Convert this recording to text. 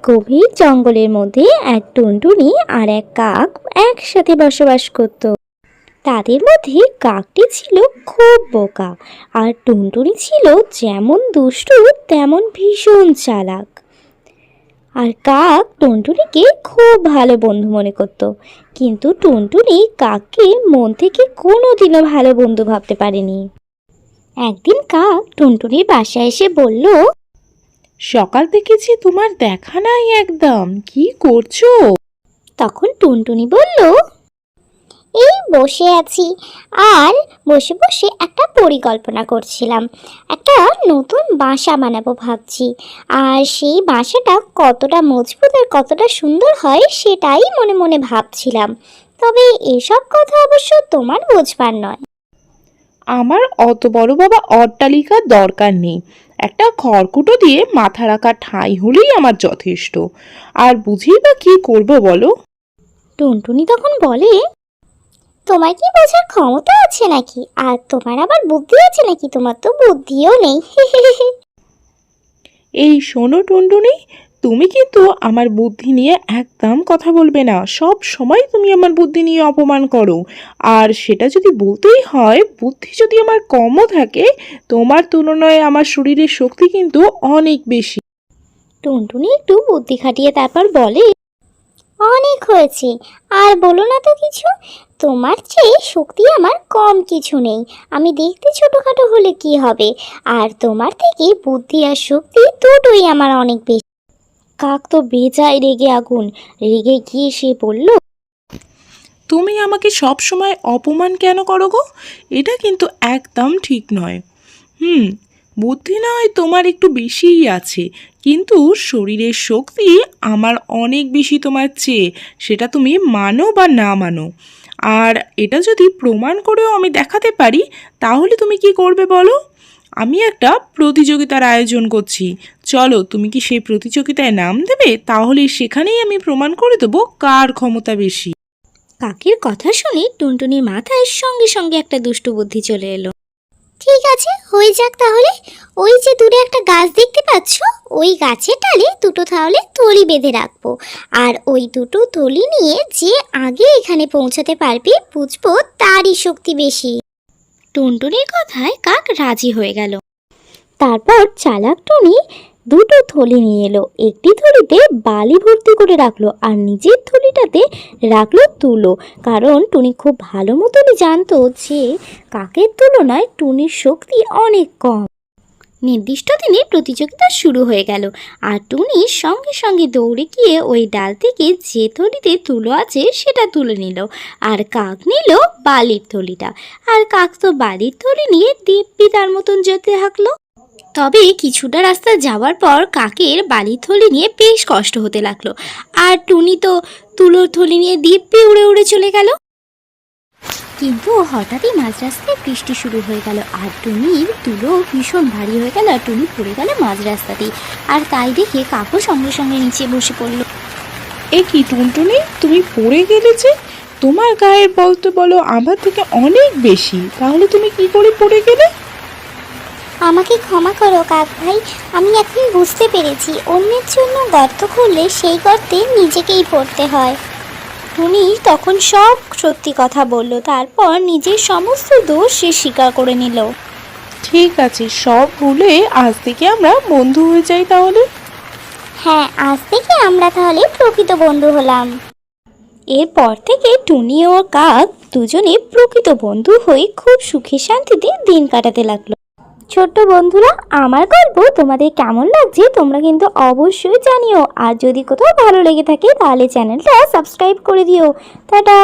গভীর জঙ্গলের মধ্যে এক টুনটুনি আর এক কাক একসাথে বসবাস করত। তাদের মধ্যে কাকটি ছিল খুব বোকা, আর টুনটুনি ছিল যেমন দুষ্টু তেমন ভীষণ চালাক। আর কাক টুনটুনিকে খুব ভালো বন্ধু মনে করত, কিন্তু টুনটুনি কাককে মন থেকে কোনোদিনও ভালো বন্ধু ভাবতে পারেনি। একদিন কাক টুনটুনির বাসায় এসে বলল, সকাল থেকে যে তোমার দেখা নাই একদম, কি করছো? তখন টুনটুনি বলল, এই বসে আছি, আর বসে বসে একটা পরিকল্পনা করছিলাম। একটা নতুন বাসা বানাবো ভাবছি, আর সেই বাসাটা কতটা মজবুত আর কতটা সুন্দর হয় সেটাই মনে মনে ভাবছিলাম। তবে এসব কথা অবশ্য তোমার বোঝবার নয়। আমার অত বড় বাবা অট্টালিকার দরকার নেই, একটা খড়কুটো দিয়ে মাথা রাখার ঠাঁই হলেই আমার যথেষ্ট। আর বুঝি বা কি করবো বলো? টুনটুনি তখন বলে, তোমার কি বোঝার ক্ষমতা আছে নাকি? আর তোমার আবার বুদ্ধি আছে নাকি? তোমার তো বুদ্ধিও নেই। এই শোনো টুনটুনি, তুমি কিন্তু আমার বুদ্ধি নিয়ে একদম কথা বলবে না। সব সময় তুমি আমার বুদ্ধি নিয়ে অপমান করো। আর সেটা যদি বলতেই হয়, বুদ্ধি যদি আমার কমও থাকে, তোমার তুলনায় আমার শরীরের শক্তি কিন্তু অনেক বেশি। টুনটুনি একটু বুদ্ধি খাটিয়ে তারপর বলে, অনেক হয়েছে, আর বলো না তো কিছু। তোমার চেয়ে শক্তি আমার কম কিছু নেই। আমি দেখতে ছোটখাটো হলে কি হবে, আর তোমার থেকে বুদ্ধি আর শক্তি দুটোই আমার অনেক বেশি। কাক তো বেজায় রেগে আগুন। রেগে গিয়ে সে বলল, তুমি আমাকে সব সময় অপমান কেন করো গো? এটা কিন্তু একদম ঠিক নয়। বুদ্ধি না হয় তোমার একটু বেশিই আছে, কিন্তু শরীরের শক্তি আমার অনেক বেশি তোমার চেয়ে, সেটা তুমি মানো বা না মানো। আর এটা যদি প্রমাণ করেও আমি দেখাতে পারি, তাহলে তুমি কি করবে বলো? আমি একটা প্রতিযোগিতার আয়োজন করছি, চলো তুমি কি সেই প্রতিযোগিতায় নাম দেবে? তাহলে সেখানেই আমি প্রমাণ করে দেবো কার ক্ষমতা বেশি। কাকের কথা শুনে টুনটুনির মাথায় সঙ্গে সঙ্গে একটা দুষ্টু বুদ্ধি চলে এলো। ঠিক আছে, হয়ে যাক তাহলে। ওই যে দূরে একটা গাছ দেখতে পাচ্ছ, ওই গাছের ডালে দুটো তাহলে থলি বেঁধে রাখবো, আর ওই দুটো থলি নিয়ে যে আগে এখানে পৌঁছাতে পারবে বুঝবো তারই শক্তি বেশি। টুনটুনির কথায় কাক রাজি হয়ে গেল। তারপর চালাক টুনি দুটো থলি নিয়ে এলো। একটি থলিতে বালি ভর্তি করে রাখলো, আর নিজের থলিটাতে রাখলো তুলো। কারণ টুনি খুব ভালো মতনই জানতো যে কাকের তুলনায় টুনির শক্তি অনেক কম। নির্দিষ্ট দিনে প্রতিযোগিতা শুরু হয়ে গেল, আর টুনি সঙ্গে সঙ্গে দৌড়ে গিয়ে ওই ডাল থেকে যে থলিতে তুলো আছে সেটা তুলে নিল, আর কাক নিল বালির থলিটা। আর কাক তো বালির থলি নিয়ে দিব্যি তার মতন যেতে থাকলো। তবে কিছুটা রাস্তা যাওয়ার পর কাকের বালির থলি নিয়ে বেশ কষ্ট হতে লাগলো, আর টুনি তো তুলোর থলি নিয়ে দিব্যি উড়ে উড়ে চলে গেল। কিন্তু হঠাৎই মাঝ রাস্তায় বৃষ্টি শুরু হয়ে গেল, আর টুনির তুলো ভীষণ ভারী হয়ে গেল, আর টুনি পড়ে গেল মাঝ রাস্তাতেই। আর তাই দেখে কাকও সঙ্গে সঙ্গে নিচে বসে পড়ল। এ কি টুনটুনি, তুমি পড়ে গেলে যে? তোমার গায়ের বল তো বলো আমার থেকে অনেক বেশি, তাহলে তুমি কি করে পড়ে গেলে? আমাকে ক্ষমা করো কাক ভাই, আমি এখন বুঝতে পেরেছি অন্যের জন্য গর্ত খুললে সেই গর্তে নিজেকেই পড়তে হয়। টুনি তখন সব সত্যি কথা বলল, তারপর নিজের সমস্ত দোষ সে স্বীকার করে নিল। ঠিক আছে, সব ভুলে আজ থেকে আমরা বন্ধু হয়ে যাই তাহলে। হ্যাঁ, আজ থেকে আমরা তাহলে প্রকৃত বন্ধু হলাম। এরপর থেকে টুনি ও কাক দুজনে প্রকৃত বন্ধু হয়ে খুব সুখে শান্তিতে দিন কাটাতে লাগলো। ছোট্ট বন্ধুরা, আমার গল্প তোমাদের কেমন লাগছে তোমরা কিন্তু অবশ্যই জানিও। আর যদি কোথাও ভালো লেগে থাকে তাহলে চ্যানেলটা সাবস্ক্রাইব করে দিও। টাটা।